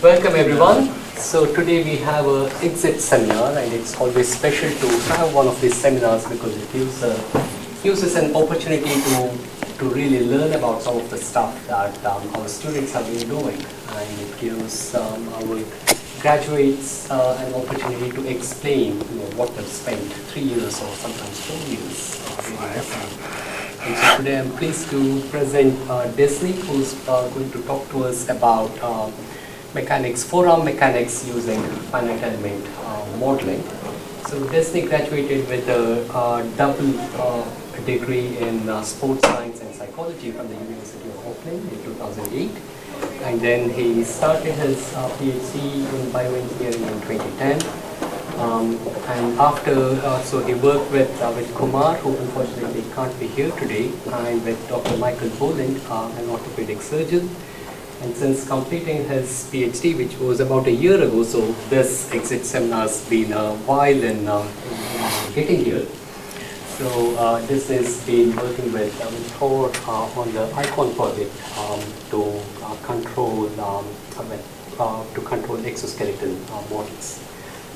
Welcome everyone. So today we have a exit seminar, and it's always special to have one of these seminars because it gives us an opportunity to really learn about some of the stuff that our students have been doing, and it gives our graduates an opportunity to explain what they've spent 3 years or sometimes 4 years doing. And so today I'm pleased to present Desney, who's going to talk to us about mechanics, forearm mechanics using finite element modeling. So Desney graduated with a double degree in sports science and psychology from the University of Auckland in 2008. And then he started his PhD in bioengineering in 2010. And after, so he worked with Kumar, who unfortunately can't be here today, and with Dr. Michael Boland, an orthopedic surgeon. And since completing his PhD, which was about a year ago, so this exit seminar has been a while in getting here. So this has been working with Thor on the ICON project to control exoskeletal models.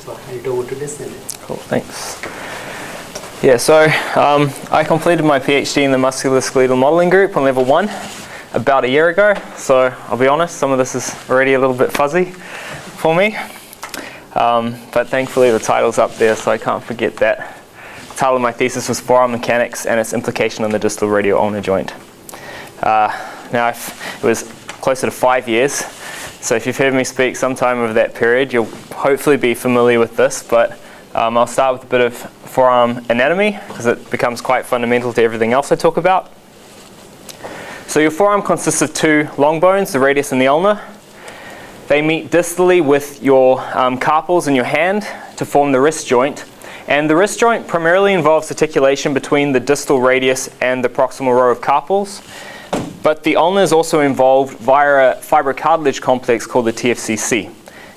So I'll hand it over to Desney. Cool, thanks. Yeah, so I completed my PhD in the musculoskeletal modeling group on level 1 about a year ago. So I'll be honest, some of this is already a little bit fuzzy for me. But thankfully the title's up there, so I can't forget that. The title of my thesis was Forearm Mechanics and its implication on the distal radioulnar joint. Now it was closer to 5 years. So if you've heard me speak sometime over that period, you'll hopefully be familiar with this, but I'll start with a bit of forearm anatomy because it becomes quite fundamental to everything else I talk about. So your forearm consists of two long bones, the radius and the ulnar. They meet distally with your carpals in your hand to form the wrist joint. And the wrist joint primarily involves articulation between the distal radius and the proximal row of carpals. But the ulna is also involved via a fibrocartilage complex called the TFCC,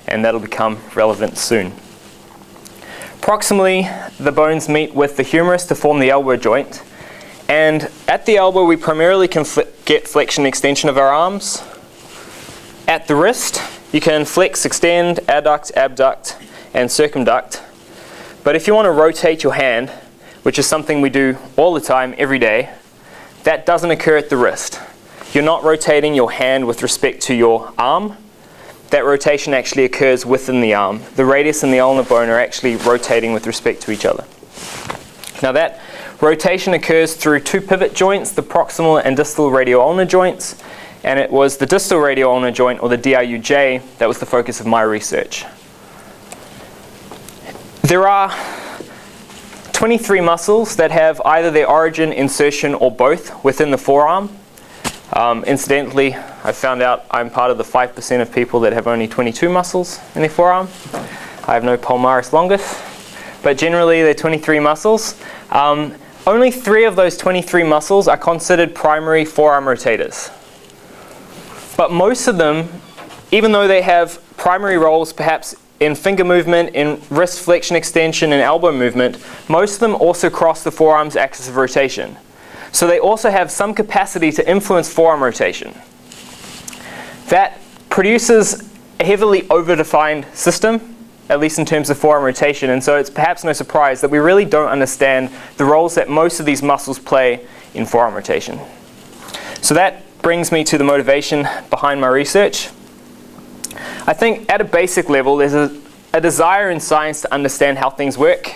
and that'll become relevant soon. Proximally, the bones meet with the humerus to form the elbow joint, and at the elbow we primarily can get flexion and extension of our arms. At the wrist, you can flex, extend, adduct, abduct, and circumduct. But if you want to rotate your hand, which is something we do all the time, every day, that doesn't occur at the wrist. You're not rotating your hand with respect to your arm. That rotation actually occurs within the arm. The radius and the ulnar bone are actually rotating with respect to each other. Now that rotation occurs through two pivot joints, the proximal and distal radioulnar joints, and it was the distal radioulnar joint, or the DRUJ, that was the focus of my research. There are 23 muscles that have either their origin, insertion, or both within the forearm. Incidentally, I found out I'm part of the 5% of people that have only 22 muscles in their forearm. I have no palmaris longus, but generally they're 23 muscles. Only 3 of those 23 muscles are considered primary forearm rotators. But most of them, even though they have primary roles perhaps in finger movement, in wrist flexion extension, and elbow movement, most of them also cross the forearm's axis of rotation. So they also have some capacity to influence forearm rotation. That produces a heavily over-defined system, at least in terms of forearm rotation, and so it's perhaps no surprise that we really don't understand the roles that most of these muscles play in forearm rotation. So that brings me to the motivation behind my research. I think at a basic level there's a desire in science to understand how things work,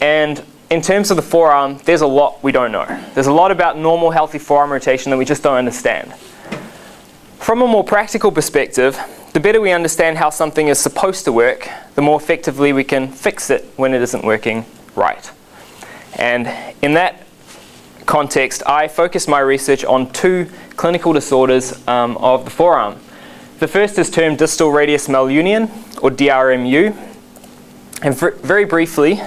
and in terms of the forearm, there's a lot we don't know. There's a lot about normal, healthy forearm rotation that we just don't understand. From a more practical perspective, the better we understand how something is supposed to work, the more effectively we can fix it when it isn't working right. And in that context, I focused my research on 2 clinical disorders of the forearm. The first is termed distal radius malunion, or DRMU. And very briefly,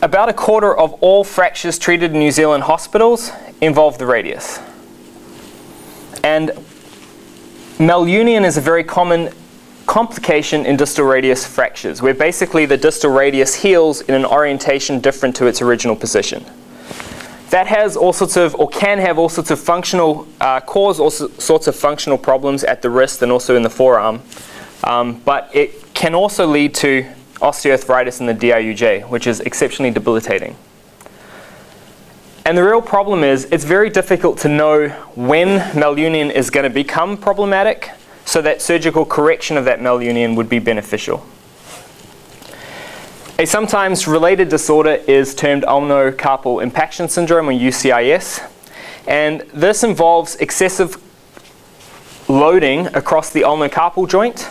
about a quarter of all fractures treated in New Zealand hospitals involve the radius. And malunion is a very common complication in distal radius fractures, where basically the distal radius heals in an orientation different to its original position. That has all sorts of, or can have all sorts of functional, cause all sorts of functional problems at the wrist and also in the forearm. But it can also lead to osteoarthritis in the DIUJ, which is exceptionally debilitating. And the real problem is, it's very difficult to know when malunion is going to become problematic, so that surgical correction of that malunion would be beneficial. A sometimes related disorder is termed ulnar-carpal impaction syndrome, or UCIS. And this involves excessive loading across the ulnar-carpal joint,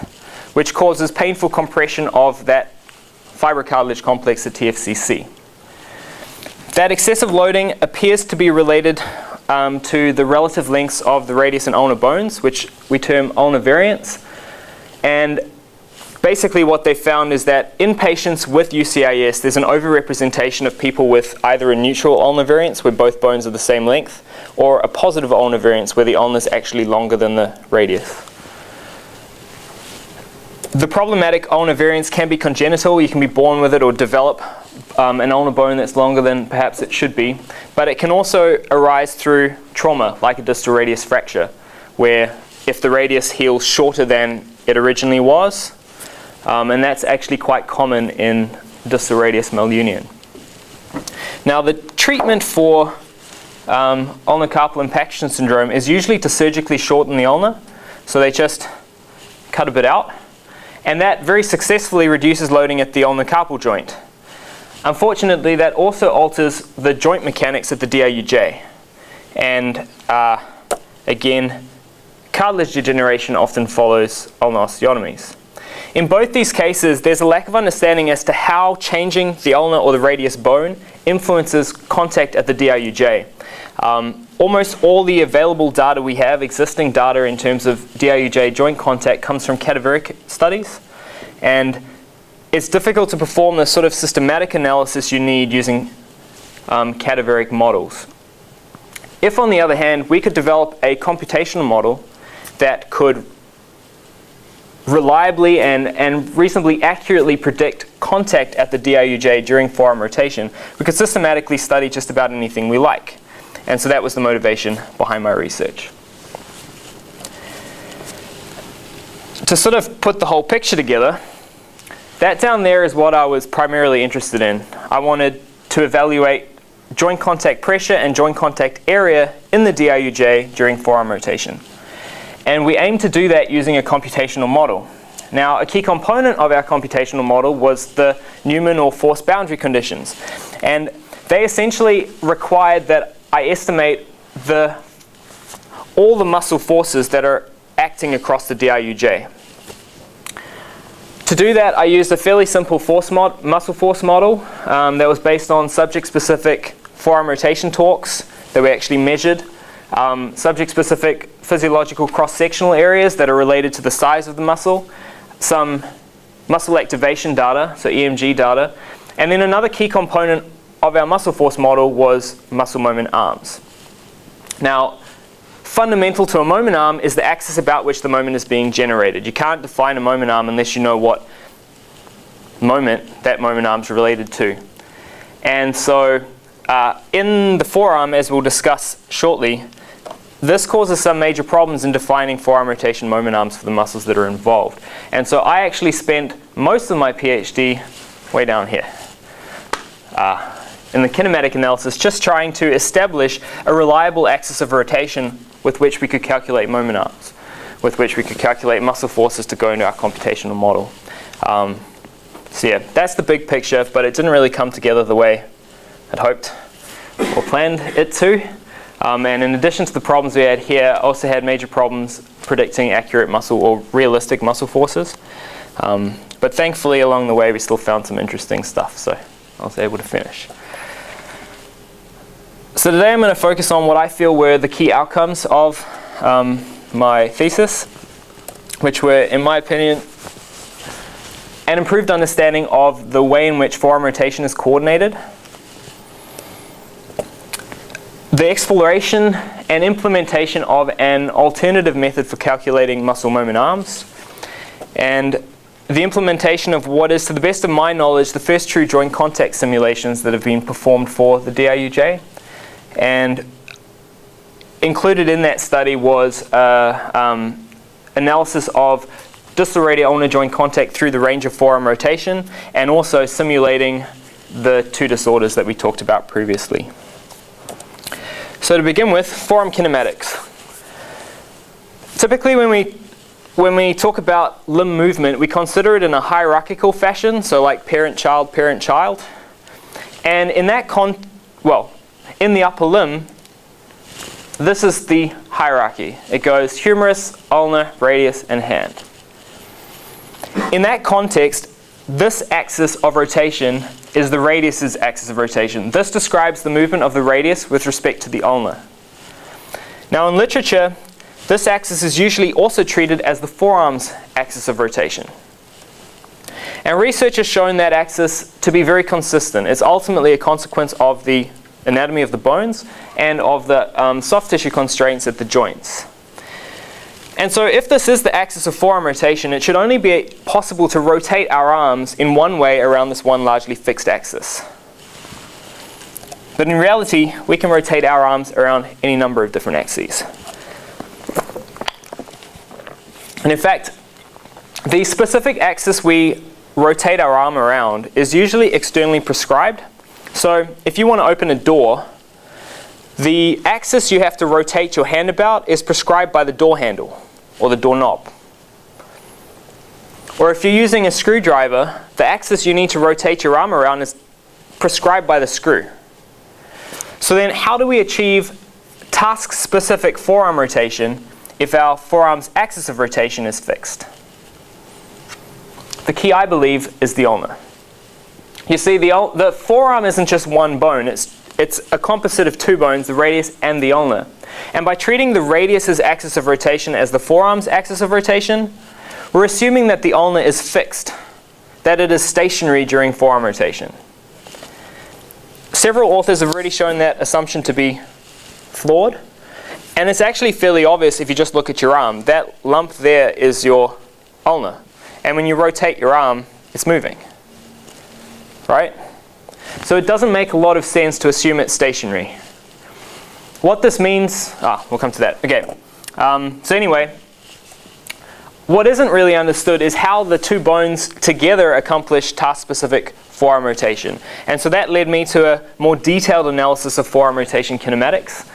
which causes painful compression of that fibrocartilage complex, the TFCC. That excessive loading appears to be related to the relative lengths of the radius and ulnar bones, which we term ulnar variance. And basically what they found is that in patients with UCIS, there's an overrepresentation of people with either a neutral ulnar variance, where both bones are the same length, or a positive ulnar variance, where the ulna is actually longer than the radius. The problematic ulnar variance can be congenital. You can be born with it or develop an ulnar bone that's longer than perhaps it should be. But it can also arise through trauma, like a distal radius fracture, where if the radius heals shorter than it originally was, and that's actually quite common in distal radius malunion. Now, the treatment for ulnar carpal impaction syndrome is usually to surgically shorten the ulna. So they just cut a bit out. And that very successfully reduces loading at the ulnar carpal joint. Unfortunately, that also alters the joint mechanics at the DIUJ. And again, cartilage degeneration often follows ulnar osteotomies. In both these cases, there's a lack of understanding as to how changing the ulnar or the radius bone influences contact at the DIUJ. Almost all the available data we have, existing data in terms of DIUJ joint contact, comes from cadaveric studies. And it's difficult to perform the sort of systematic analysis you need using cadaveric models. If, on the other hand, we could develop a computational model that could reliably and reasonably accurately predict contact at the DIUJ during forearm rotation, we could systematically study just about anything we like. And so that was the motivation behind my research. To sort of put the whole picture together, that down there is what I was primarily interested in. I wanted to evaluate joint contact pressure and joint contact area in the DIUJ during forearm rotation. And we aimed to do that using a computational model. Now, a key component of our computational model was the Newman or force boundary conditions. And they essentially required that I estimate all the muscle forces that are acting across the DIUJ. To do that, I used a fairly simple muscle force model that was based on subject-specific forearm rotation torques that we actually measured, subject-specific physiological cross-sectional areas that are related to the size of the muscle, some muscle activation data, so EMG data, and then another key component of our muscle force model was muscle moment arms. Now, fundamental to a moment arm is the axis about which the moment is being generated. You can't define a moment arm unless you know what moment that moment arm is related to. And so in the forearm, as we'll discuss shortly, this causes some major problems in defining forearm rotation moment arms for the muscles that are involved. And so I actually spent most of my PhD way down here in the kinematic analysis, just trying to establish a reliable axis of rotation with which we could calculate moment arms, with which we could calculate muscle forces to go into our computational model. So yeah, that's the big picture, but it didn't really come together the way I'd hoped or planned it to. And in addition to the problems we had here, I also had major problems predicting accurate muscle or realistic muscle forces. But thankfully, along the way, we still found some interesting stuff, so I was able to finish. So today I'm going to focus on what I feel were the key outcomes of my thesis, which were, in my opinion, an improved understanding of the way in which forearm rotation is coordinated, the exploration and implementation of an alternative method for calculating muscle moment arms, and the implementation of what is, to the best of my knowledge, the first true joint contact simulations that have been performed for the DIUJ, And included in that study was analysis of distal radioulnar joint contact through the range of forearm rotation, and also simulating the two disorders that we talked about previously. So to begin with, forearm kinematics. Typically when we talk about limb movement, we consider it in a hierarchical fashion, so like parent-child, parent-child. And in that in the upper limb, this is the hierarchy. It goes humerus, ulnar, radius, and hand. In that context, this axis of rotation is the radius's axis of rotation. This describes the movement of the radius with respect to the ulnar. Now in literature, this axis is usually also treated as the forearm's axis of rotation. And research has shown that axis to be very consistent. It's ultimately a consequence of the anatomy of the bones and of the soft tissue constraints at the joints. And so if this is the axis of forearm rotation, it should only be possible to rotate our arms in one way around this one largely fixed axis. But in reality, we can rotate our arms around any number of different axes. And in fact, the specific axis we rotate our arm around is usually externally prescribed. So if you want to open a door, the axis you have to rotate your hand about is prescribed by the door handle or the doorknob. Or if you're using a screwdriver, the axis you need to rotate your arm around is prescribed by the screw. So then how do we achieve task-specific forearm rotation if our forearm's axis of rotation is fixed? The key, I believe, is the ulnar. You see, the forearm isn't just one bone. It's a composite of two bones, the radius and the ulnar. And by treating the radius's axis of rotation as the forearm's axis of rotation, we're assuming that the ulnar is fixed, that it is stationary during forearm rotation. Several authors have already shown that assumption to be flawed. And it's actually fairly obvious if you just look at your arm. That lump there is your ulnar. And when you rotate your arm, it's moving. Right? So it doesn't make a lot of sense to assume it's stationary. What this means, we'll come to that. Okay. So anyway, what isn't really understood is how the two bones together accomplish task-specific forearm rotation. And so that led me to a more detailed analysis of forearm rotation kinematics.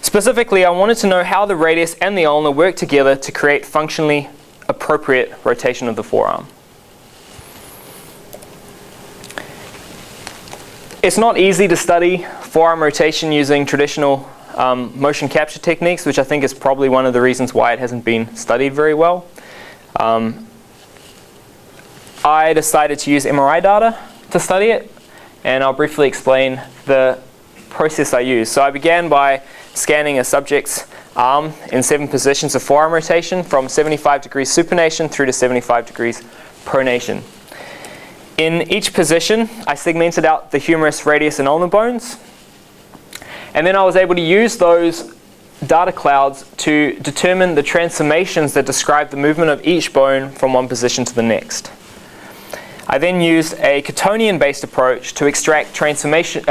Specifically, I wanted to know how the radius and the ulnar work together to create functionally appropriate rotation of the forearm. It's not easy to study forearm rotation using traditional motion capture techniques, which I think is probably one of the reasons why it hasn't been studied very well. I decided to use MRI data to study it, and I'll briefly explain the process I used. So I began by scanning a subject's arm in 7 positions of forearm rotation from 75 degrees supination through to 75 degrees pronation. In each position, I segmented out the humerus, radius, and ulnar bones. And then I was able to use those data clouds to determine the transformations that describe the movement of each bone from one position to the next. I then used a Catonian-based approach to extract transformation,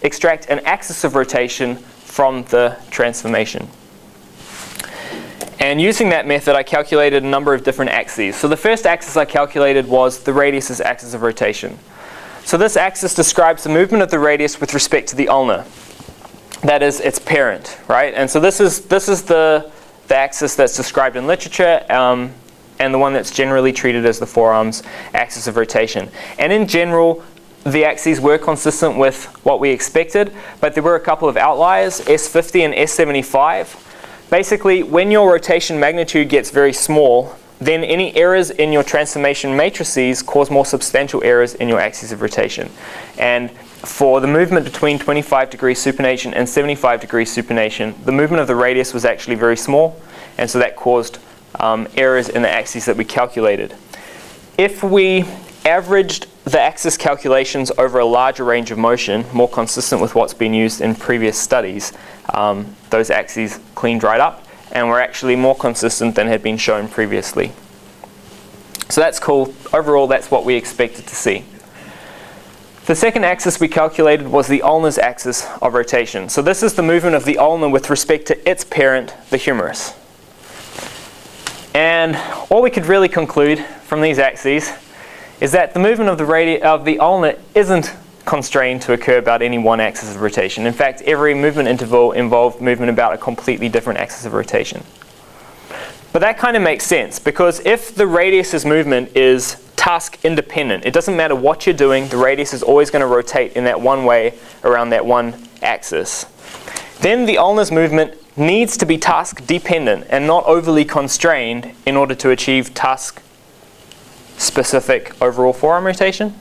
extract an axis of rotation from the transformation. And using that method, I calculated a number of different axes. So the first axis I calculated was the radius's axis of rotation. So this axis describes the movement of the radius with respect to the ulnar. That is its parent, right? And so this is the axis that's described in literature, and the one that's generally treated as the forearm's axis of rotation. And in general, the axes were consistent with what we expected, but there were a couple of outliers, S50 and S75. Basically, when your rotation magnitude gets very small, then any errors in your transformation matrices cause more substantial errors in your axis of rotation. And for the movement between 25 degrees supination and 75 degrees supination, the movement of the radius was actually very small, and so that caused errors in the axes that we calculated. If we averaged the axis calculations over a larger range of motion, more consistent with what's been used in previous studies, those axes cleaned right up and were actually more consistent than had been shown previously. So that's cool. Overall, that's what we expected to see. The second axis we calculated was the ulnar's axis of rotation. So this is the movement of the ulnar with respect to its parent, the humerus. And all we could really conclude from these axes is that the movement of the ulnar isn't constrained to occur about any one axis of rotation. In fact, every movement interval involved movement about a completely different axis of rotation. But that kind of makes sense, because if the radius's movement is task independent, it doesn't matter what you're doing, the radius is always going to rotate in that one way around that one axis, then the ulnar's movement needs to be task dependent and not overly constrained in order to achieve task specific overall forearm rotation.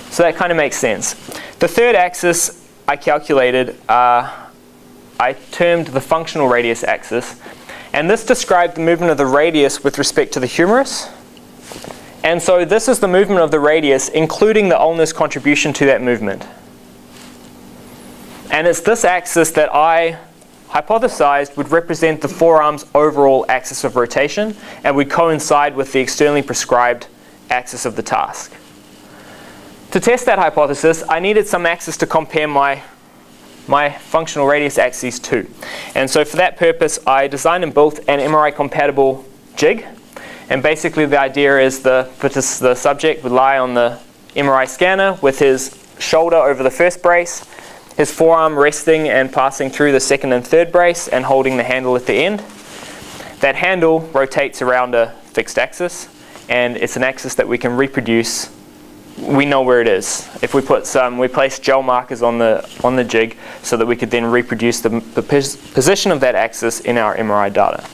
So that kind of makes sense. The third axis I calculated, I termed the functional radius axis, and this described the movement of the radius with respect to the humerus. And so this is the movement of the radius, including the ulnar's contribution to that movement. And it's this axis that I hypothesized would represent the forearm's overall axis of rotation and would coincide with the externally prescribed axis of the task. To test that hypothesis, I needed some axis to compare my functional radius axes to. And so for that purpose, I designed and built an MRI-compatible jig. And basically the idea is the subject would lie on the MRI scanner with his shoulder over the first brace, his forearm resting and passing through the second and third brace and holding the handle at the end. That handle rotates around a fixed axis, and it's an axis that we can reproduce. We know where it is. If we placed gel markers on the jig so that we could then reproduce the position of that axis in our MRI data.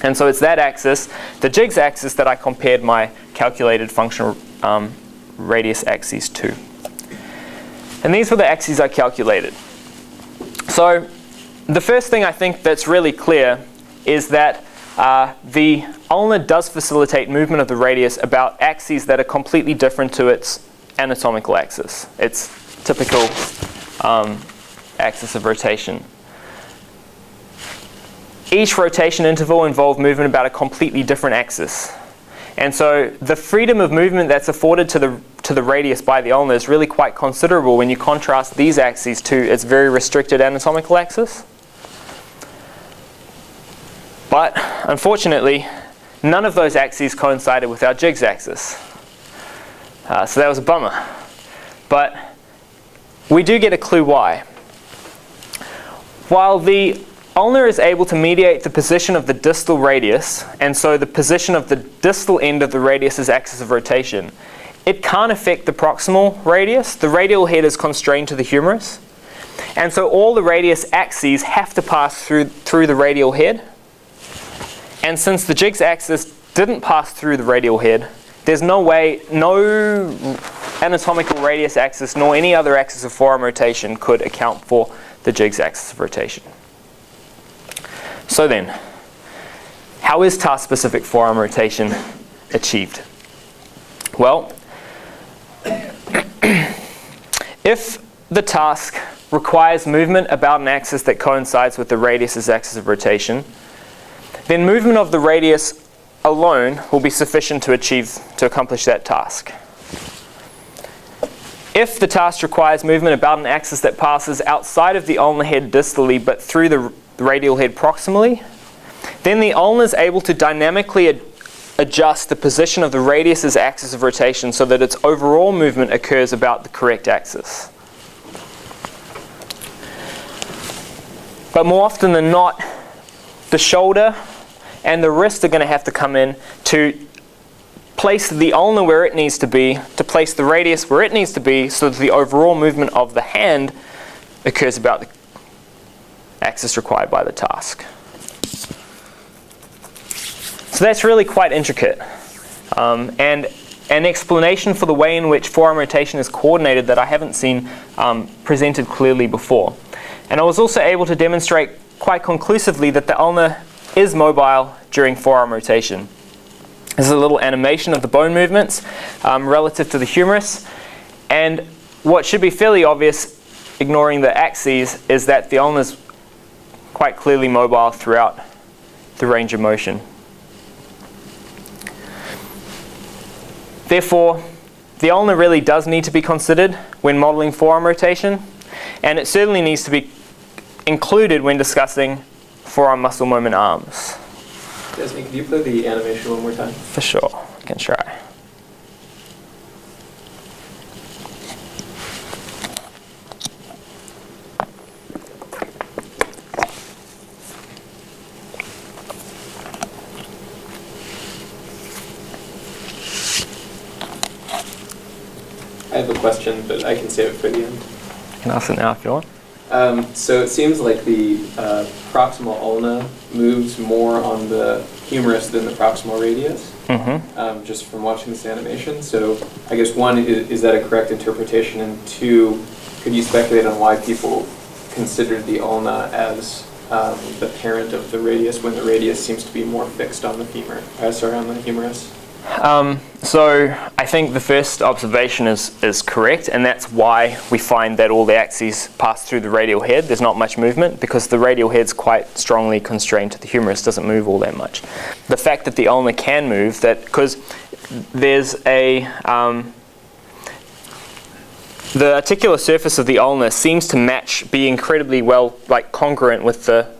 And so it's that axis, the jig's axis, that I compared my calculated functional radius axes to. And these were the axes I calculated. So the first thing I think that's really clear is that the ulnar does facilitate movement of the radius about axes that are completely different to its anatomical axis, its typical axis of rotation. Each rotation interval involved movement about a completely different axis. And so the freedom of movement that's afforded to the radius by the ulnar is really quite considerable when you contrast these axes to its very restricted anatomical axis. But unfortunately, none of those axes coincided with our jig's axis. So that was a bummer. But we do get a clue why. While the ulnar is able to mediate the position of the distal radius, and so the position of the distal end of the radius's axis of rotation, it can't affect the proximal radius. The radial head is constrained to the humerus. And so all the radius axes have to pass through the radial head. And since the jig's axis didn't pass through the radial head, there's no way, no anatomical radius axis nor any other axis of forearm rotation could account for the jig's axis of rotation. So then, how is task-specific forearm rotation achieved? Well, if the task requires movement about an axis that coincides with the radius's axis of rotation, then movement of the radius alone will be sufficient to accomplish that task. If the task requires movement about an axis that passes outside of the ulnar head distally but through the radial head proximally, then the ulnar is able to dynamically adjust the position of the radius's axis of rotation so that its overall movement occurs about the correct axis. But more often than not, the shoulder and the wrist are going to have to come in to place the ulnar where it needs to be, to place the radius where it needs to be, so that the overall movement of the hand occurs about the axis required by the task. So that's really quite intricate. And an explanation for the way in which forearm rotation is coordinated that I haven't seen presented clearly before. And I was also able to demonstrate quite conclusively that the ulnar is mobile during forearm rotation. This is a little animation of the bone movements relative to the humerus. And what should be fairly obvious, ignoring the axes, is that the ulnar is quite clearly mobile throughout the range of motion. Therefore, the ulna really does need to be considered when modeling forearm rotation, and it certainly needs to be included when discussing forearm muscle moment arms. Desney, can you play the animation one more time? For sure, I can try. I have a question, but I can save it for the end. You can ask it now if you want. So it seems like the proximal ulna moves more on the humerus than the proximal radius, just from watching this animation. So I guess one, is that a correct interpretation? And two, could you speculate on why people considered the ulna as the parent of the radius when the radius seems to be more fixed on the femur? On the humerus. So I think the first observation is correct, and that's why we find that all the axes pass through the radial head. There's not much movement because the radial head's quite strongly constrained to the humerus, doesn't move all that much. The fact that the ulna can move, because there's the articular surface of the ulna seems to be incredibly well, congruent with the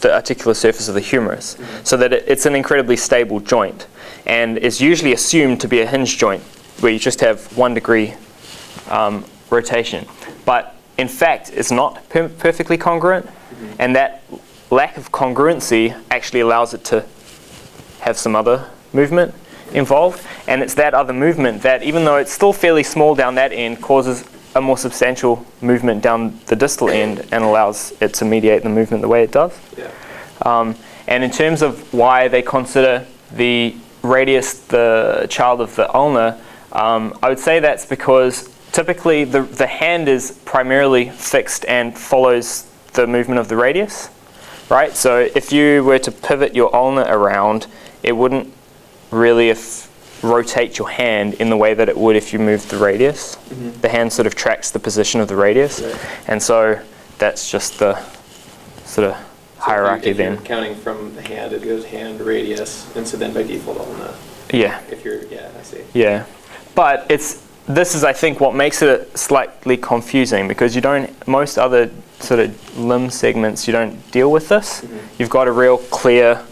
articular surface of the humerus, so that it's an incredibly stable joint, and is usually assumed to be a hinge joint where you just have 1 degree rotation. But in fact, it's not perfectly congruent, and that lack of congruency actually allows it to have some other movement involved, and it's that other movement that, even though it's still fairly small down that end, causes a more substantial movement down the distal end and allows it to mediate the movement the way it does. Yeah. And in terms of why they consider the radius the child of the ulna, I would say that's because typically the hand is primarily fixed and follows the movement of the radius, right? So if you were to pivot your ulna around, it wouldn't really rotate your hand in the way that it would if you moved the radius. The hand sort of tracks the position of the radius, and so that's just the sort of hierarchy if then. you're counting from the hand, it goes hand, radius, and so then by default ulna. Yeah. I see. Yeah, but this is I think what makes it slightly confusing, because most other sort of limb segments you don't deal with this. You've got a real clear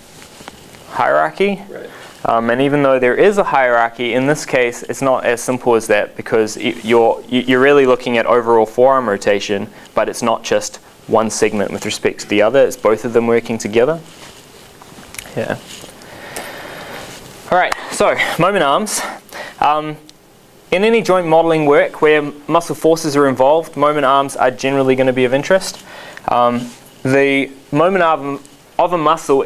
hierarchy. Right. And even though there is a hierarchy, in this case, it's not as simple as that, because you're really looking at overall forearm rotation, but it's not just one segment with respect to the other. It's both of them working together. Yeah. All right. So moment arms. In any joint modeling work where muscle forces are involved, moment arms are generally going to be of interest. The moment arm of a muscle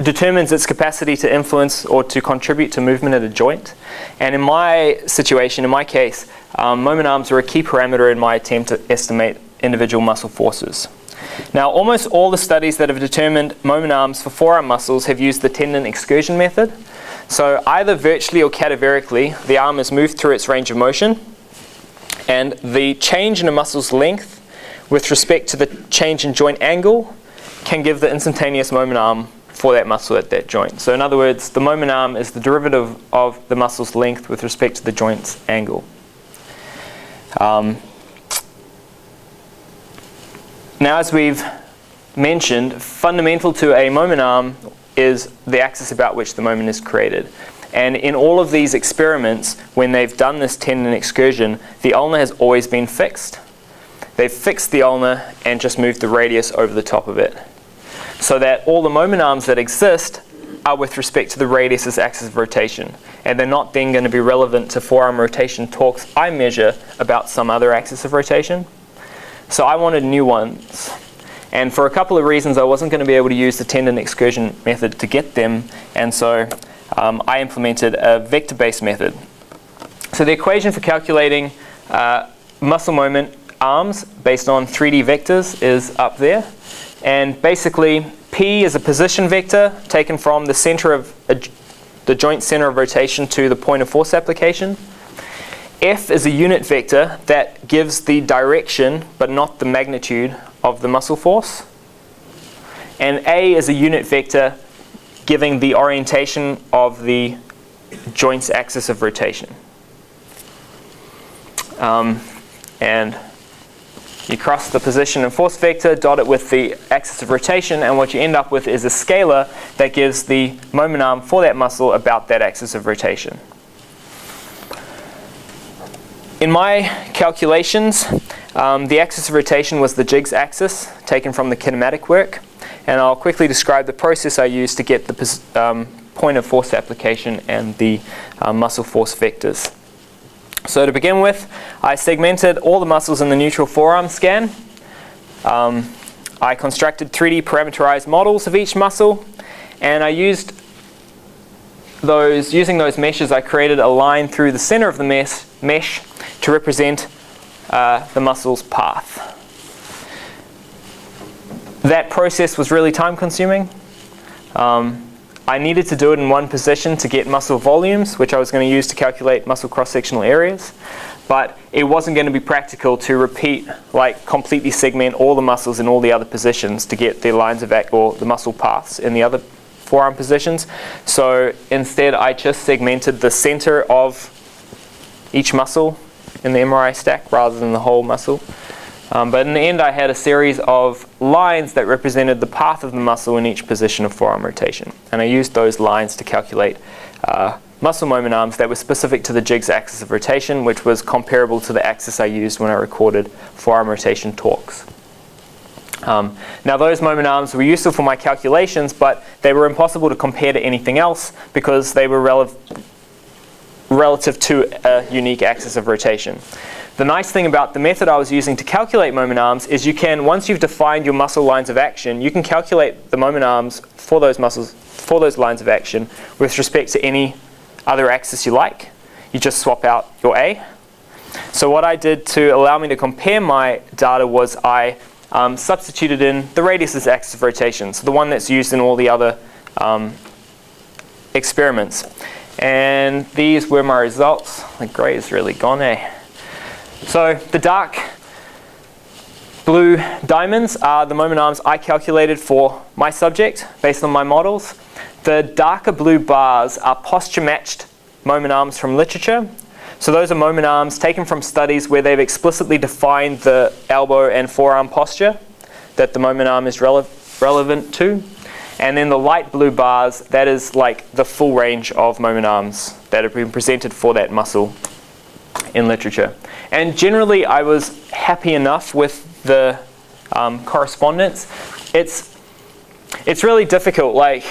determines its capacity to influence or to contribute to movement at a joint. And in my situation, in my case, moment arms are a key parameter in my attempt to estimate individual muscle forces. Now, almost all the studies that have determined moment arms for forearm muscles have used the tendon excursion method. So either virtually or cadaverically, the arm is moved through its range of motion, and the change in a muscle's length with respect to the change in joint angle can give the instantaneous moment arm for that muscle at that joint. So in other words, the moment arm is the derivative of the muscle's length with respect to the joint's angle. Now, as we've mentioned, fundamental to a moment arm is the axis about which the moment is created. And in all of these experiments, when they've done this tendon excursion, the ulna has always been fixed. They've fixed the ulna and just moved the radius over the top of it, so that all the moment arms that exist are with respect to the radius's axis of rotation. And they're not then going to be relevant to forearm rotation talks I measure about some other axis of rotation. So I wanted new ones. And for a couple of reasons, I wasn't going to be able to use the tendon excursion method to get them. And so I implemented a vector-based method. So the equation for calculating muscle moment arms based on 3D vectors is up there. And basically, P is a position vector taken from the center of the joint center of rotation to the point of force application. F is a unit vector that gives the direction but not the magnitude of the muscle force. And A is a unit vector giving the orientation of the joint's axis of rotation. and you cross the position and force vector, dot it with the axis of rotation, and what you end up with is a scalar that gives the moment arm for that muscle about that axis of rotation. In my calculations, the axis of rotation was the jigs axis taken from the kinematic work, and I'll quickly describe the process I used to get the point of force application and the muscle force vectors. So to begin with, I segmented all the muscles in the neutral forearm scan. I constructed 3D parameterized models of each muscle, and I using those meshes, I created a line through the center of the mesh to represent the muscle's path. That process was really time consuming. I needed to do it in one position to get muscle volumes, which I was going to use to calculate muscle cross-sectional areas. But it wasn't going to be practical to repeat, like completely segment all the muscles in all the other positions to get the lines of or the muscle paths in the other forearm positions. So instead, I just segmented the center of each muscle in the MRI stack rather than the whole muscle. But in the end, I had a series of lines that represented the path of the muscle in each position of forearm rotation. And I used those lines to calculate muscle moment arms that were specific to the jigs axis of rotation, which was comparable to the axis I used when I recorded forearm rotation torques. Now those moment arms were useful for my calculations, but they were impossible to compare to anything else because they were relative to a unique axis of rotation. The nice thing about the method I was using to calculate moment arms is you can, once you've defined your muscle lines of action, you can calculate the moment arms for those muscles, for those lines of action with respect to any other axis you like. You just swap out your A. So what I did to allow me to compare my data was I substituted in the radius's axis of rotation, so the one that's used in all the other experiments. And these were my results. The grey is really gone, eh? So the dark blue diamonds are the moment arms I calculated for my subject based on my models. The darker blue bars are posture matched moment arms from literature. So those are moment arms taken from studies where they've explicitly defined the elbow and forearm posture that the moment arm is relevant to. And then the light blue bars, that is like the full range of moment arms that have been presented for that muscle in literature. And generally I was happy enough with the correspondence. It's really difficult. Like,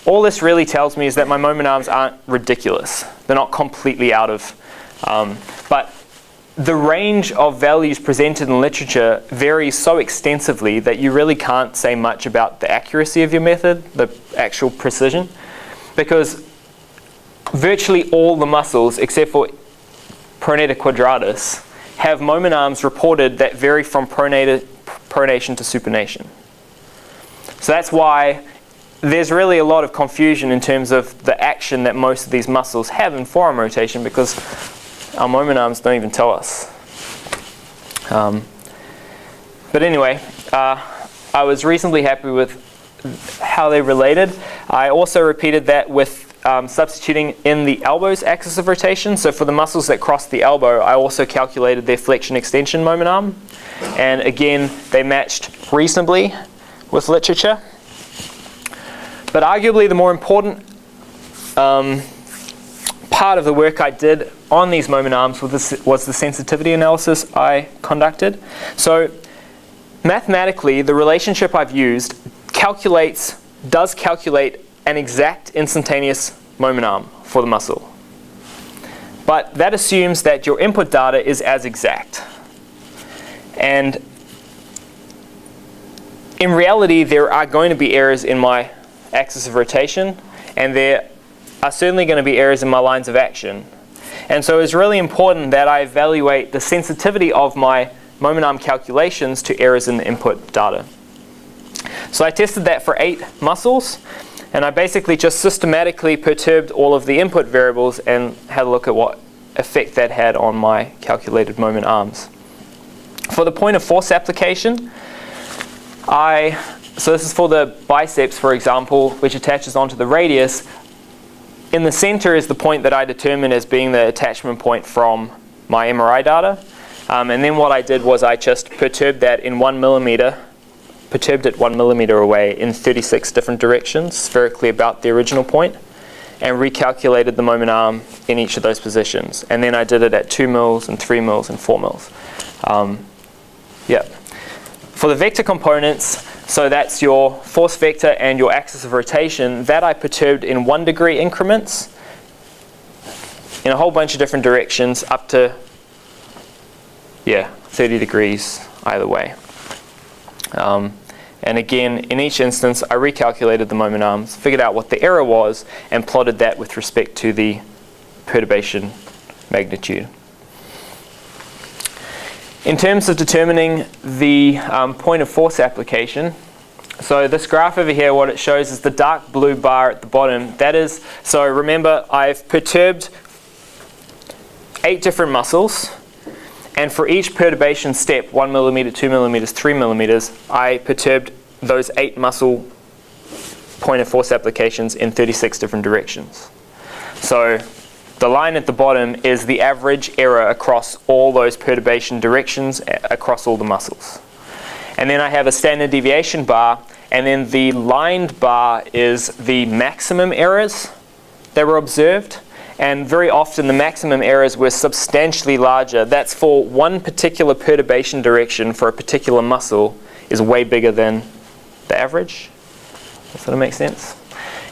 all this really tells me is that my moment arms aren't ridiculous. They're not completely out of, but the range of values presented in literature varies so extensively that you really can't say much about the accuracy of your method, the actual precision, because virtually all the muscles, except for pronator quadratus, have moment arms reported that vary from pronation to supination. So that's why there's really a lot of confusion in terms of the action that most of these muscles have in forearm rotation, because our moment arms don't even tell us. But anyway, I was reasonably happy with how they related. I also repeated that with substituting in the elbow's axis of rotation. So for the muscles that cross the elbow, I also calculated their flexion extension moment arm. And again, they matched reasonably with literature. But arguably the more important part of the work I did on these moment arms was the sensitivity analysis I conducted. So mathematically, the relationship I've used does calculate an exact instantaneous moment arm for the muscle. But that assumes that your input data is as exact. And in reality, there are going to be errors in my axis of rotation, and there are certainly going to be errors in my lines of action. And so it's really important that I evaluate the sensitivity of my moment arm calculations to errors in the input data. So I tested that for 8 muscles, and I basically just systematically perturbed all of the input variables and had a look at what effect that had on my calculated moment arms. For the point of force application, so this is for the biceps, for example, which attaches onto the radius. In the center is the point that I determine as being the attachment point from my MRI data. And then what I did was I just perturbed that in 1 millimeter, perturbed it 1 millimeter away in 36 different directions, spherically about the original point, and recalculated the moment arm in each of those positions. And then I did it at 2 mils and 3 mils and 4 mils. Yeah. For the vector components, so that's your force vector and your axis of rotation, that I perturbed in 1 degree increments in a whole bunch of different directions up to 30 degrees either way. And again, in each instance, I recalculated the moment arms, figured out what the error was, and plotted that with respect to the perturbation magnitude. In terms of determining the point of force application, so this graph over here, what it shows is the dark blue bar at the bottom. That is, so remember, I've perturbed 8 different muscles, and for each perturbation step, 1 millimeter, 2 millimeters, 3 millimeters, I perturbed those 8 muscle point of force applications in 36 different directions. So the line at the bottom is the average error across all those perturbation directions across all the muscles. And then I have a standard deviation bar, and then the lined bar is the maximum errors that were observed. And very often the maximum errors were substantially larger. That's for one particular perturbation direction for a particular muscle is way bigger than the average. That sort of makes sense.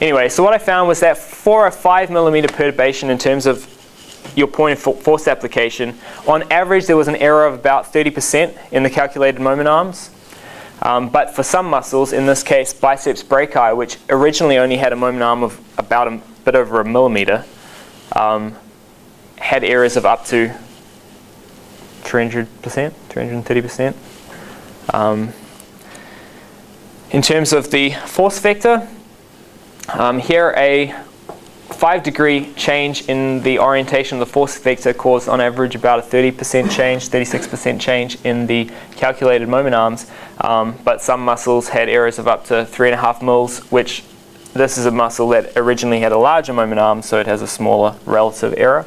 Anyway, so what I found was that for a 5 millimeter perturbation in terms of your point of force application, on average there was an error of about 30% in the calculated moment arms. But for some muscles, in this case biceps brachii, which originally only had a moment arm of about a bit over a millimeter, had errors of up to 300%, 330%. In terms of the force vector, here a 5 degree change in the orientation of the force vector caused on average about a 30% change, 36% change in the calculated moment arms, but some muscles had errors of up to 3.5 mils, which this is a muscle that originally had a larger moment arm, so it has a smaller relative error.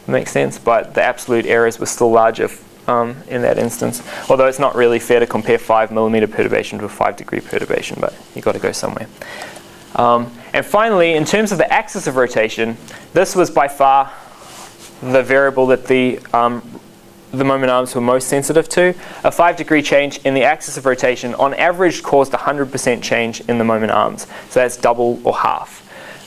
Makes sense, but the absolute errors were still larger in that instance, although it's not really fair to compare 5 millimeter perturbation to a 5 degree perturbation, but you've got to go somewhere. And finally, in terms of the axis of rotation, this was by far the variable that the moment arms were most sensitive to. A 5 degree change in the axis of rotation on average caused 100% change in the moment arms. So that's double or half.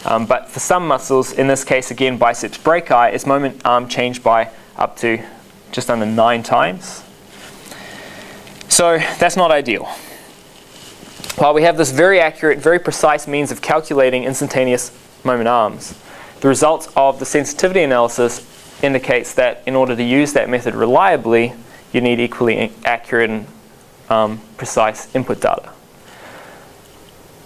But for some muscles, in this case again biceps brachii, its moment arm changed by up to just under 9 times. So that's not ideal. While we have this very accurate, very precise means of calculating instantaneous moment arms, the results of the sensitivity analysis indicates that in order to use that method reliably, you need equally accurate and precise input data.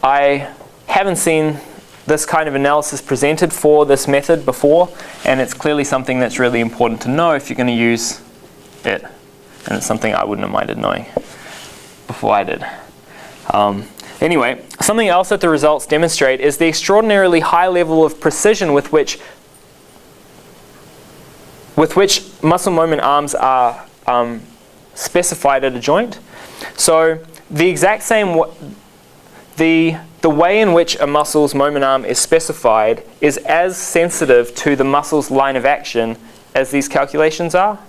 I haven't seen this kind of analysis presented for this method before, and it's clearly something that's really important to know if you're going to use it. And it's something I wouldn't have minded knowing before I did. Anyway, something else that the results demonstrate is the extraordinarily high level of precision with which muscle moment arms are specified at a joint. So the exact same the way in which a muscle's moment arm is specified is as sensitive to the muscle's line of action as these calculations are.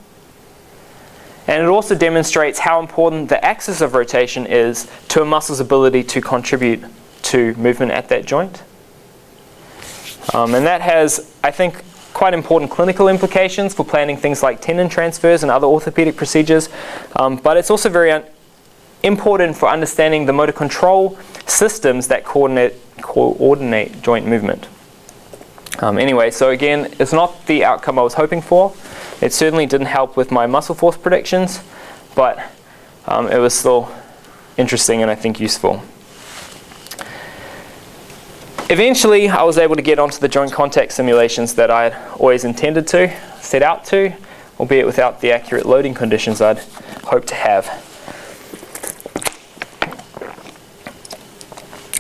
And it also demonstrates how important the axis of rotation is to a muscle's ability to contribute to movement at that joint. And that has, I think, quite important clinical implications for planning things like tendon transfers and other orthopedic procedures. But it's also very important for understanding the motor control systems that coordinate joint movement. Anyway, so again, it's not the outcome I was hoping for. It certainly didn't help with my muscle force predictions, but it was still interesting and I think useful. Eventually, I was able to get onto the joint contact simulations that I had always intended to, set out to, albeit without the accurate loading conditions I'd hoped to have.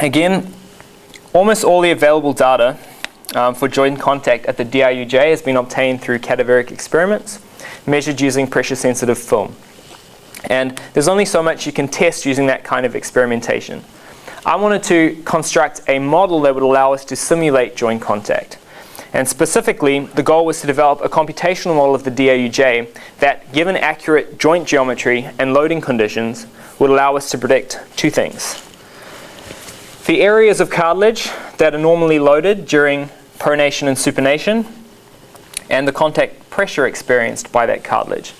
Again, almost all the available data for joint contact at the DIUJ has been obtained through cadaveric experiments. measured using pressure-sensitive film. And there's only so much you can test using that kind of experimentation. I wanted to construct a model that would allow us to simulate joint contact. And specifically, the goal was to develop a computational model of the DAUJ that, given accurate joint geometry and loading conditions, would allow us to predict two things. The areas of cartilage that are normally loaded during pronation and supination, and the contact pressure experienced by that cartilage.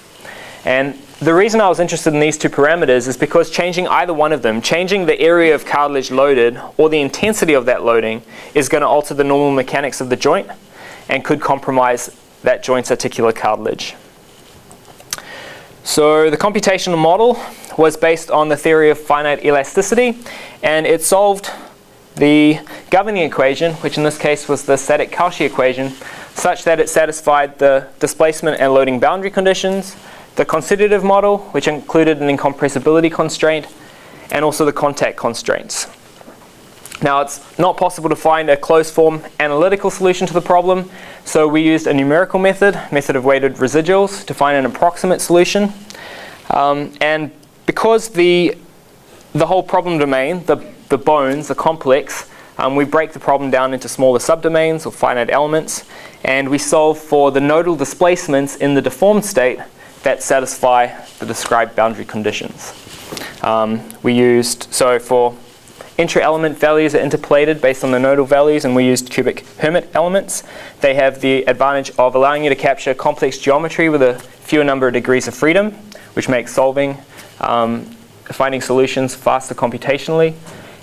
And the reason I was interested in these two parameters is because changing either one of them, changing the area of cartilage loaded or the intensity of that loading, is going to alter the normal mechanics of the joint and could compromise that joint's articular cartilage. So the computational model was based on the theory of finite elasticity, and it solved the governing equation, which in this case was the static Cauchy equation, such that it satisfied the displacement and loading boundary conditions, the constitutive model, which included an incompressibility constraint, and also the contact constraints. Now, it's not possible to find a closed-form analytical solution to the problem, so we used a numerical method of weighted residuals, to find an approximate solution. And because the whole problem domain, the bones, are complex, we break the problem down into smaller subdomains or finite elements, and we solve for the nodal displacements in the deformed state that satisfy the described boundary conditions. For intra-element values are interpolated based on the nodal values, and we used cubic Hermit elements. They have the advantage of allowing you to capture complex geometry with a fewer number of degrees of freedom, which makes finding solutions faster computationally.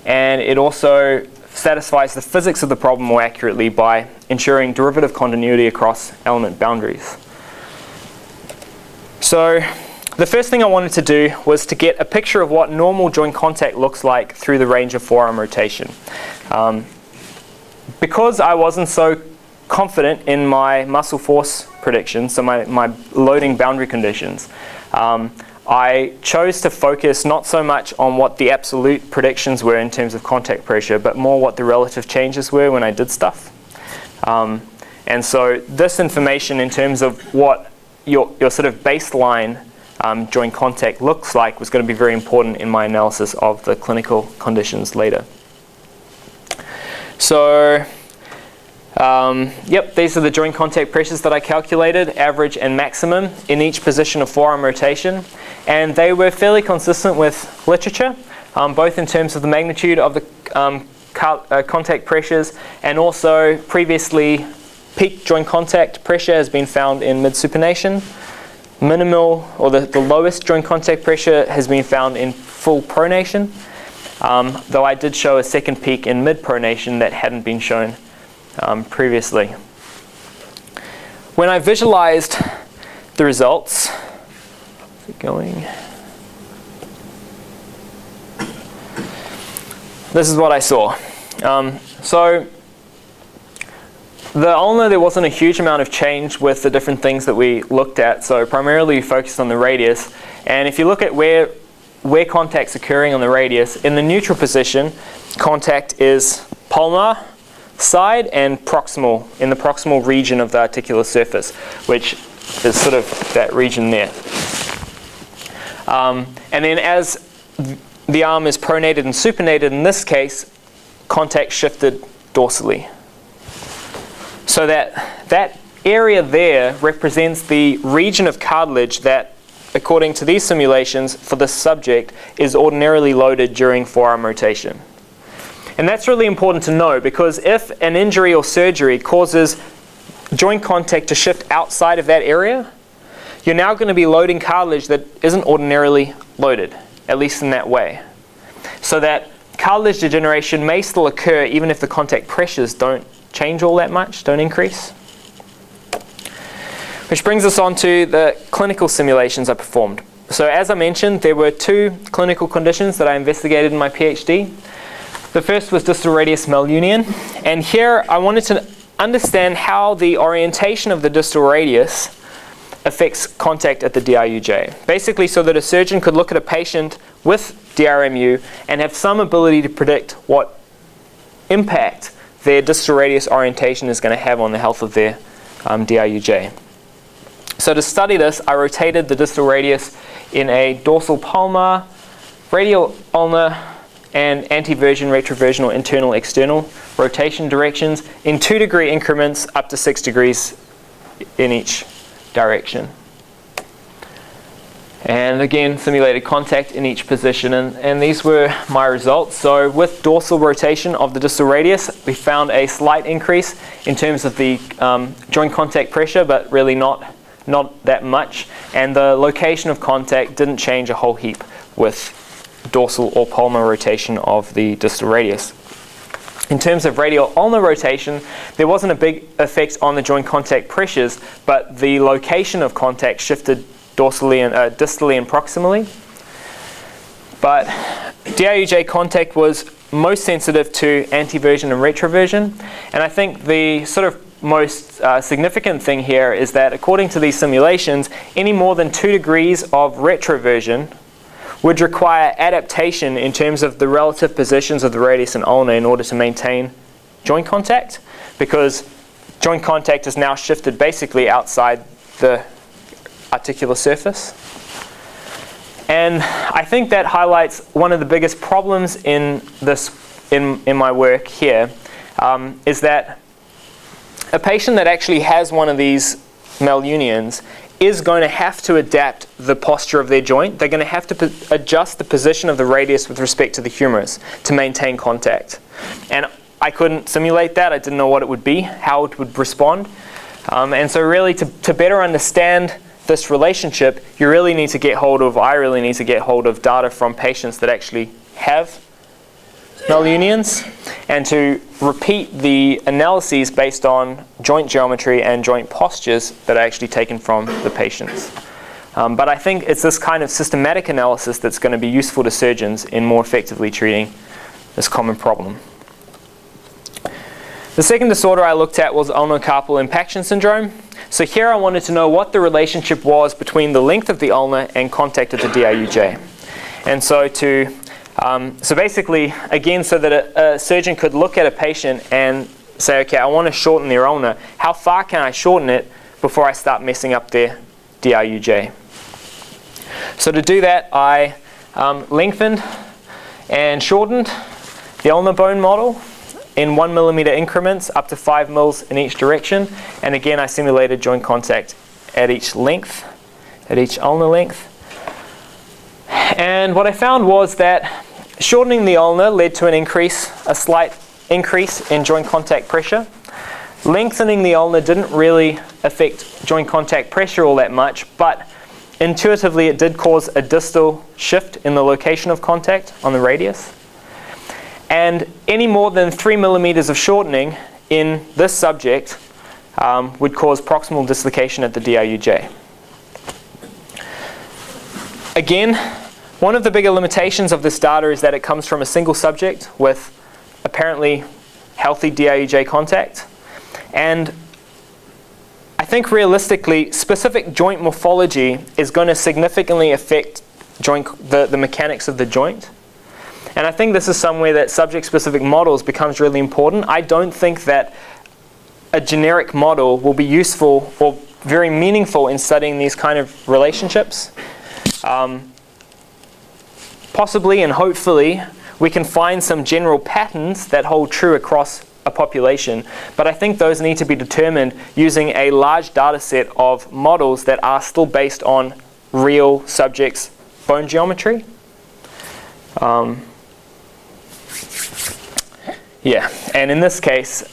And it also satisfies the physics of the problem more accurately by ensuring derivative continuity across element boundaries. So the first thing I wanted to do was to get a picture of what normal joint contact looks like through the range of forearm rotation. Because I wasn't so confident in my muscle force predictions, so my loading boundary conditions, I chose to focus not so much on what the absolute predictions were in terms of contact pressure, but more what the relative changes were when I did stuff. And so this information in terms of what your sort of baseline joint contact looks like was going to be very important in my analysis of the clinical conditions later. So, these are the joint contact pressures that I calculated, average and maximum, in each position of forearm rotation. And they were fairly consistent with literature, both in terms of the magnitude of the contact pressures, and also previously peak joint contact pressure has been found in mid-supination. Minimal, or the lowest joint contact pressure has been found in full pronation, though I did show a second peak in mid-pronation that hadn't been shown previously. When I visualized the results, this is what I saw. So the ulnar, there wasn't a huge amount of change with the different things that we looked at, so primarily we focused on the radius. And if you look at where contact's occurring on the radius, in the neutral position, contact is palmar side and proximal, in the proximal region of the articular surface, which is sort of that region there. And then as the arm is pronated and supinated, in this case, contact shifted dorsally. So that area there represents the region of cartilage that, according to these simulations for this subject, is ordinarily loaded during forearm rotation. And that's really important to know, because if an injury or surgery causes joint contact to shift outside of that area, you're now going to be loading cartilage that isn't ordinarily loaded, at least in that way. So that cartilage degeneration may still occur even if the contact pressures don't change all that much, don't increase. Which brings us on to the clinical simulations I performed. So as I mentioned, there were two clinical conditions that I investigated in my PhD. The first was distal radius malunion, and here I wanted to understand how the orientation of the distal radius affects contact at the DRUJ. Basically so that a surgeon could look at a patient with DRMU and have some ability to predict what impact their distal radius orientation is going to have on the health of their DRUJ. So to study this, I rotated the distal radius in a dorsal palmar, radial ulnar, and anteversion, retroversion, or internal external rotation directions in 2-degree increments up to 6 degrees in each direction. And again, simulated contact in each position, and these were my results. So with dorsal rotation of the distal radius, we found a slight increase in terms of the joint contact pressure, but really not that much. And the location of contact didn't change a whole heap with dorsal or palmar rotation of the distal radius. In terms of radial ulnar rotation, there wasn't a big effect on the joint contact pressures, but the location of contact shifted distally and proximally. But DIUJ contact was most sensitive to anteversion and retroversion, and I think the sort of most significant thing here is that according to these simulations, any more than 2 degrees of retroversion would require adaptation in terms of the relative positions of the radius and ulna in order to maintain joint contact, because joint contact is now shifted basically outside the articular surface. And I think that highlights one of the biggest problems in my work here, is that a patient that actually has one of these malunions is going to have to adapt the posture of their joint. They're going to have to adjust the position of the radius with respect to the humerus to maintain contact. And I couldn't simulate that. I didn't know what it would be, how it would respond. And so really to better understand this relationship, I really need to get hold of data from patients that actually have malunions, and to repeat the analyses based on joint geometry and joint postures that are actually taken from the patients. But I think it's this kind of systematic analysis that's going to be useful to surgeons in more effectively treating this common problem. The second disorder I looked at was ulnar carpal impaction syndrome. So here I wanted to know what the relationship was between the length of the ulna and contact at the DIUJ. And so basically, again, so that a surgeon could look at a patient and say, okay, I want to shorten their ulna. How far can I shorten it before I start messing up their DIUJ? So to do that, I lengthened and shortened the ulnar bone model in 1 millimeter increments up to 5 mils in each direction. And again, I simulated joint contact at each length, at each ulnar length. And what I found was that shortening the ulna led to a slight increase in joint contact pressure. Lengthening the ulna didn't really affect joint contact pressure all that much, but intuitively it did cause a distal shift in the location of contact on the radius. And any more than 3 millimeters of shortening in this subject would cause proximal dislocation at the DIUJ. Again, one of the bigger limitations of this data is that it comes from a single subject with apparently healthy DIUJ contact. And I think realistically, specific joint morphology is going to significantly affect the mechanics of the joint. And I think this is somewhere that subject-specific models becomes really important. I don't think that a generic model will be useful or very meaningful in studying these kind of relationships. Possibly and hopefully we can find some general patterns that hold true across a population, but I think those need to be determined using a large data set of models that are still based on real subjects' bone geometry. And in this case,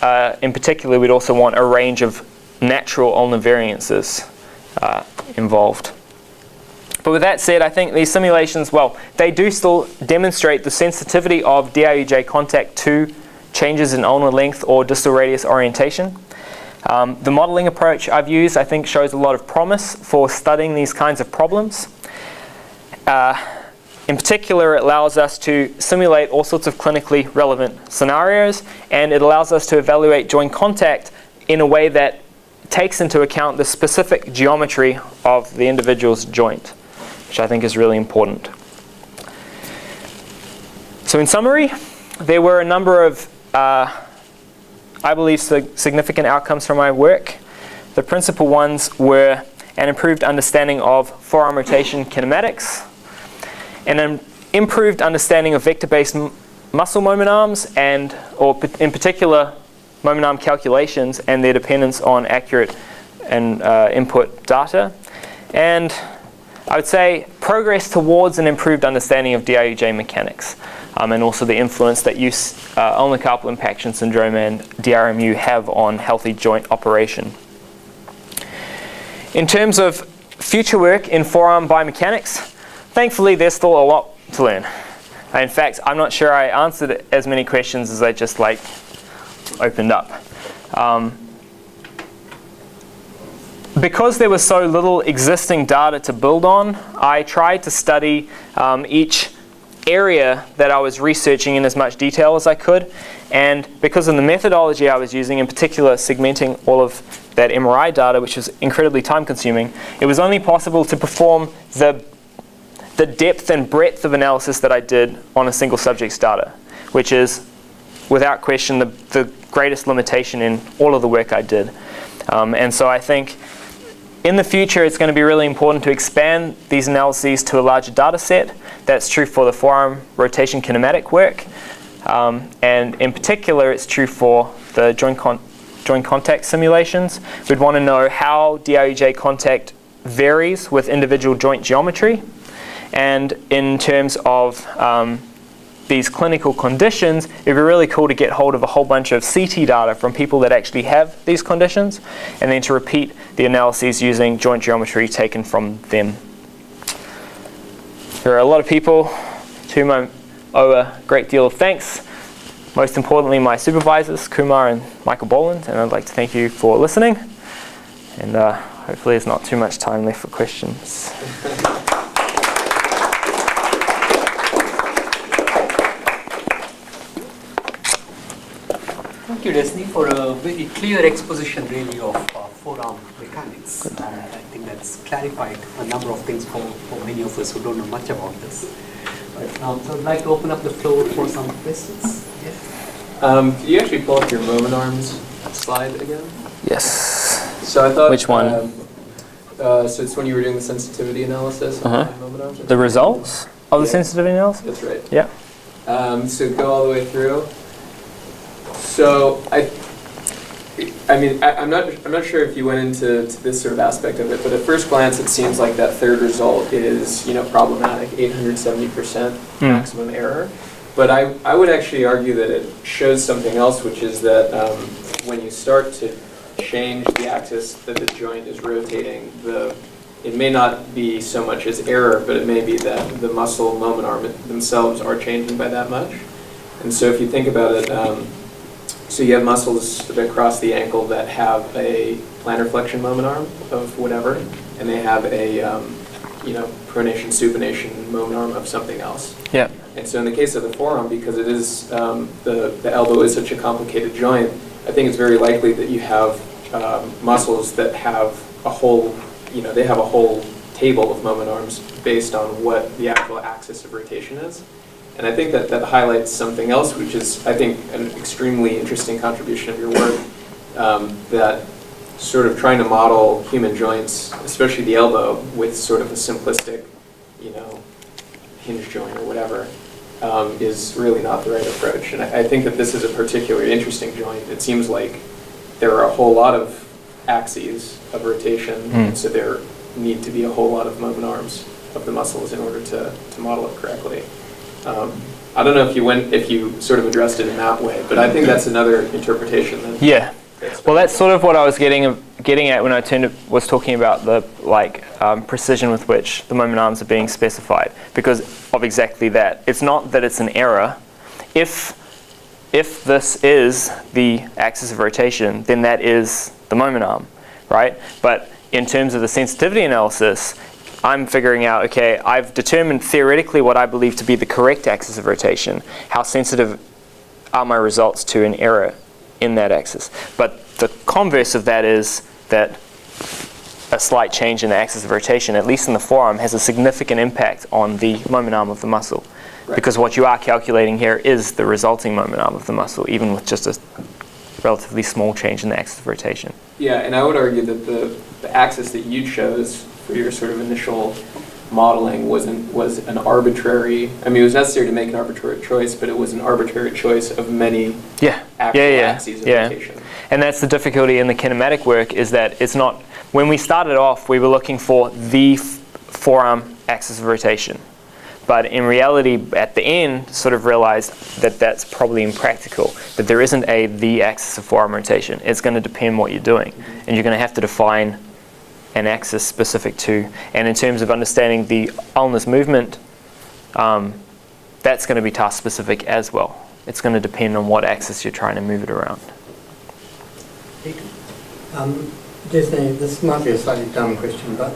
in particular, we'd also want a range of natural ulnar variances involved. But with that said, I think these simulations, they do still demonstrate the sensitivity of DIUJ contact to changes in ulnar length or distal radius orientation. The modeling approach I've used, I think, shows a lot of promise for studying these kinds of problems. In particular, it allows us to simulate all sorts of clinically relevant scenarios, and it allows us to evaluate joint contact in a way that takes into account the specific geometry of the individual's joint, which I think is really important. So in summary, there were a number of, I believe, significant outcomes from my work. The principal ones were an improved understanding of forearm rotation kinematics, and an improved understanding of vector-based muscle moment arms, or in particular moment arm calculations and their dependence on accurate and input data, and I would say progress towards an improved understanding of DIUJ mechanics, and also the influence that ulnar carpal impaction syndrome and DRMU have on healthy joint operation. In terms of future work in forearm biomechanics, thankfully there's still a lot to learn. In fact, I'm not sure I answered as many questions as I just opened up. Because there was so little existing data to build on, I tried to study each area that I was researching in as much detail as I could. And because of the methodology I was using, in particular segmenting all of that MRI data, which was incredibly time consuming, it was only possible to perform the depth and breadth of analysis that I did on a single subject's data, which is, without question, the greatest limitation in all of the work I did. And so I think in the future, it's going to be really important to expand these analyses to a larger data set. That's true for the forearm rotation kinematic work. And in particular, it's true for the joint contact simulations. We'd want to know how DIUJ contact varies with individual joint geometry. And in terms of these clinical conditions, it'd be really cool to get hold of a whole bunch of CT data from people that actually have these conditions, and then to repeat the analyses using joint geometry taken from them. There are a lot of people to whom I owe a great deal of thanks. Most importantly, my supervisors, Kumar and Michael Boland, and I'd like to thank you for listening. And hopefully there's not too much time left for questions. Thank you, Desney, for a very clear exposition really of forearm mechanics. I think that's clarified a number of things for many of us who don't know much about this. But, so I'd like to open up the floor for some questions. Yeah. Could you actually pull up your moment arms slide again? Yes. So I thought. Which one? So it's when you were doing the sensitivity analysis on moment arms? The results of the sensitivity analysis? That's right. Yeah. So go all the way through. So I'm not sure if you went into this sort of aspect of it, but at first glance it seems like that third result is problematic, 870% maximum error. But I would actually argue that it shows something else, which is that when you start to change the axis that the joint is rotating, it may not be so much as error, but it may be that the muscle moment arm themselves are changing by that much. And so if you think about it, so you have muscles across the ankle that have a plantar flexion moment arm of whatever, and they have a pronation supination moment arm of something else. Yeah. And so in the case of the forearm, because it is the elbow is such a complicated joint, I think it's very likely that you have muscles that have a whole, they have a whole table of moment arms based on what the actual axis of rotation is. And I think that highlights something else, which is, I think, an extremely interesting contribution of your work, that sort of trying to model human joints, especially the elbow, with sort of a simplistic, hinge joint or whatever, is really not the right approach. And I think that this is a particularly interesting joint. It seems like there are a whole lot of axes of rotation, and so there need to be a whole lot of moment arms of the muscles in order to model it correctly. I don't know if you sort of addressed it in that way, but I think that's another interpretation. Well, that's sort of what I was getting at when I was talking about the precision with which the moment arms are being specified, because of exactly that. It's not that it's an error. If this is the axis of rotation, then that is the moment arm, right? But in terms of the sensitivity analysis, I'm figuring out, okay, I've determined theoretically what I believe to be the correct axis of rotation. How sensitive are my results to an error in that axis? But the converse of that is that a slight change in the axis of rotation, at least in the forearm, has a significant impact on the moment arm of the muscle. Right. Because what you are calculating here is the resulting moment arm of the muscle, even with just a relatively small change in the axis of rotation. Yeah, and I would argue that the axis that you chose for your sort of initial modeling was an arbitrary. I mean, it was necessary to make an arbitrary choice, but it was an arbitrary choice of many actual axes of rotation. And that's the difficulty in the kinematic work, is that it's not. When we started off, we were looking for the forearm axis of rotation. But in reality, at the end, sort of realized that that's probably impractical, that there isn't the axis of forearm rotation. It's going to depend what you're doing. And you're going to have to define an axis specific to. And in terms of understanding the ulnar's movement, that's going to be task specific as well. It's going to depend on what axis you're trying to move it around. Desney, this might be a slightly dumb question, but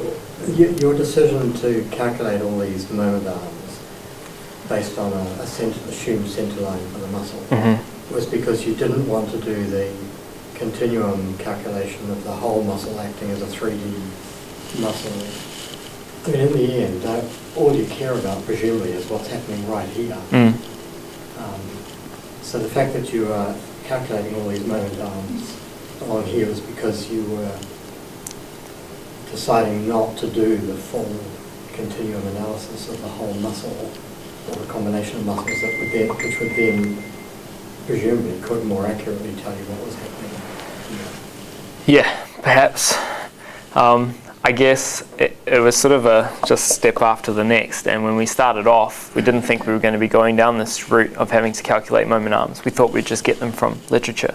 your decision to calculate all these moment arms based on assumed center line for the muscle was because you didn't want to do the continuum calculation of the whole muscle acting as a 3D muscle. I mean, in the end, all you care about, presumably, is what's happening right here. So the fact that you are calculating all these moment arms along here is because you were deciding not to do the full continuum analysis of the whole muscle, or a combination of muscles which would then presumably could more accurately tell you what was happening here. Yeah, perhaps. I guess it was sort of a just step after the next, and when we started off, we didn't think we were going to be going down this route of having to calculate moment arms. We thought we'd just get them from literature.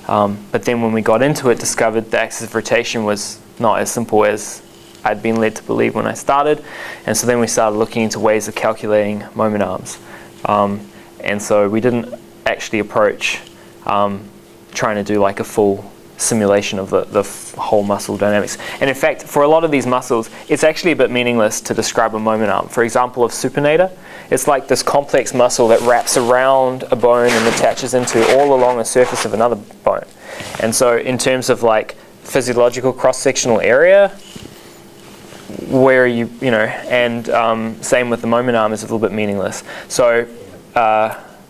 But then when we got into it, discovered the axis of rotation was not as simple as I'd been led to believe when I started, and so then we started looking into ways of calculating moment arms. And so we didn't actually approach trying to do like a full simulation of the whole muscle dynamics. And in fact, for a lot of these muscles, it's actually a bit meaningless to describe a moment arm. For example, of supinator, it's like this complex muscle that wraps around a bone and attaches into all along the surface of another bone. And so in terms of like physiological cross-sectional area, where and same with the moment arm is a little bit meaningless. So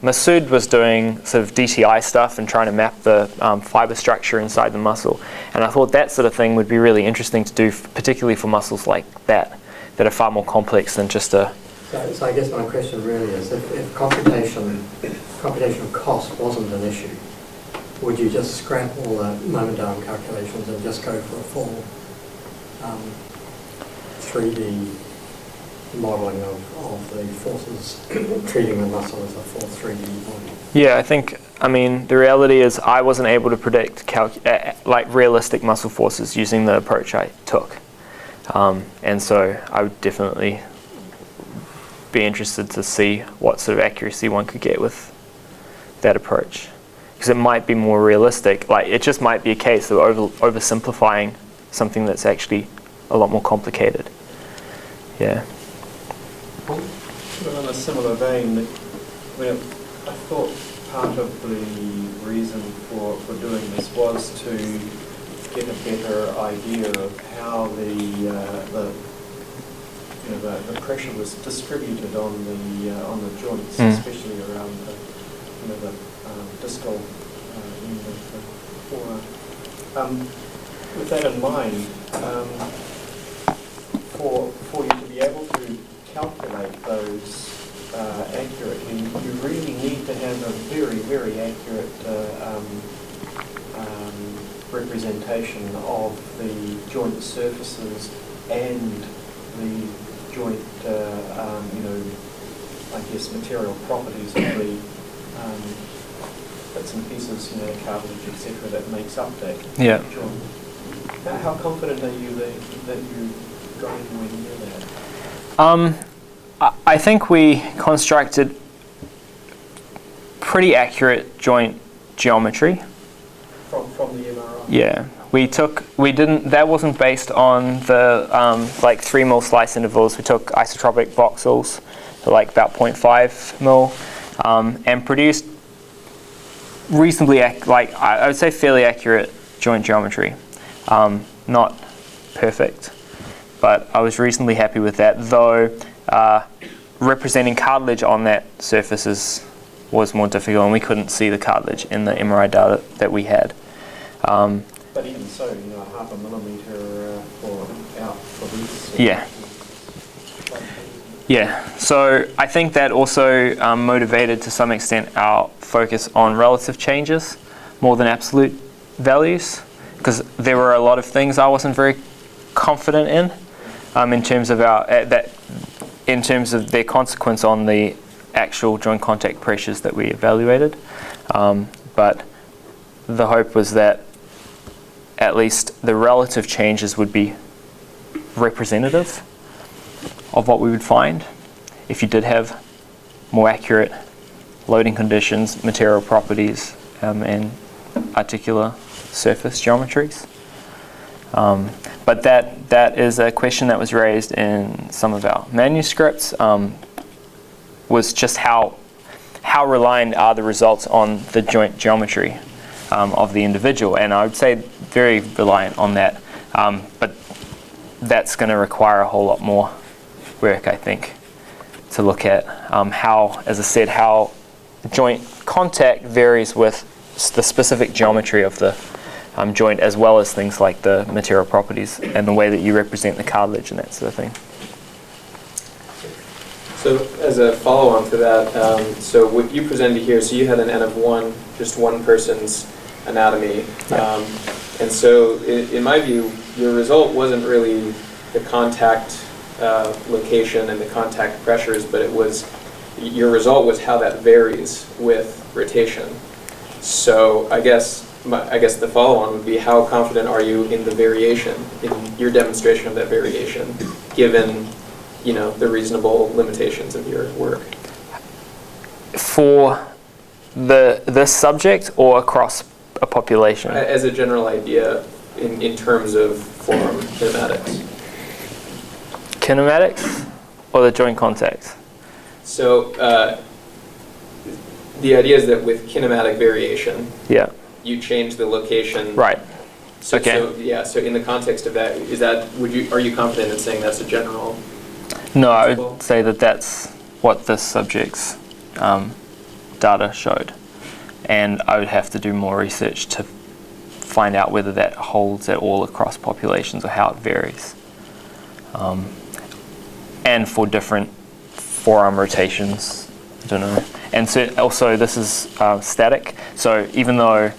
Masood was doing sort of DTI stuff and trying to map the fiber structure inside the muscle. And I thought that sort of thing would be really interesting to do, particularly for muscles like that are far more complex than just a... So I guess my question really is, if computational cost wasn't an issue, would you just scrap all the moment arm calculations and just go for a full 3D modelling of the forces treating the muscle as a full 3D body? Yeah, the reality is I wasn't able to predict like realistic muscle forces using the approach I took. And so I would definitely be interested to see what sort of accuracy one could get with that approach. Because it might be more realistic. Like, it just might be a case of oversimplifying something that's actually a lot more complicated. Yeah. Sort of in a similar vein, I thought part of the reason for doing this was to get a better idea of how the pressure was distributed on the joints, especially around the distal end of the forearm. With that in mind, for you to be able to calculate those accurately, you really need to have a very, very accurate representation of the joint surfaces and the joint, material properties of the bits and pieces, cartilage, etc., that makes up that joint. How confident are you that you're going to do that? I think we constructed pretty accurate joint geometry. From the MRI? Yeah. That wasn't based on the 3 mil slice intervals. We took isotropic voxels, so like about 0.5 mil, and produced reasonably, I would say fairly accurate joint geometry. Not perfect, but I was reasonably happy with that, though representing cartilage on that surface is was more difficult, and we couldn't see the cartilage in the MRI data that we had. But even so, half a millimetre for these. Yeah. Yeah, so I think that also motivated to some extent our focus on relative changes more than absolute values, because there were a lot of things I wasn't very confident in terms of in terms of their consequence on the actual joint contact pressures that we evaluated. But the hope was that at least the relative changes would be representative of what we would find if you did have more accurate loading conditions, material properties, and articular surface geometries. But that is a question that was raised in some of our manuscripts, was just how reliant are the results on the joint geometry of the individual, and I would say very reliant on that, but that's going to require a whole lot more work, I think, to look at how, as I said, how joint contact varies with the specific geometry of the joint, as well as things like the material properties and the way that you represent the cartilage and that sort of thing. So as a follow-on to that, so what you presented here, so you had an N of 1, just one person's anatomy. Yeah. And so in my view, your result wasn't really the contact location and the contact pressures, but your result was how that varies with rotation. So I guess the follow-on would be, how confident are you in the variation, in your demonstration of that variation, given the reasonable limitations of your work? For this subject or across a population? As a general idea, in terms of forearm kinematics. Kinematics or the joint contact? So the idea is that with kinematic variation, Yeah. you change the location. Right. So, Okay. So in the context of that, are you confident in saying that's a general? No, I principle? would say that that's what this subject's data showed, and I would have to do more research to find out whether that holds at all across populations or how it varies, and for different forearm rotations. I don't know. And so also this is static, so even though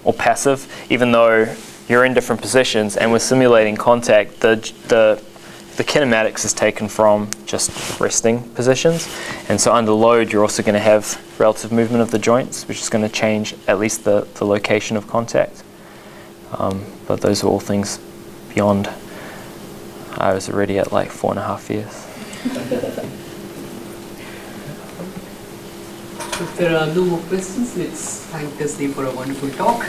or passive, even though you're in different positions and we're simulating contact, the kinematics is taken from just resting positions, and so under load you're also going to have relative movement of the joints, which is going to change at least the location of contact. But those are all things beyond. I was already at like 4.5 years. If there are no more questions, let's thank Desney for a wonderful talk.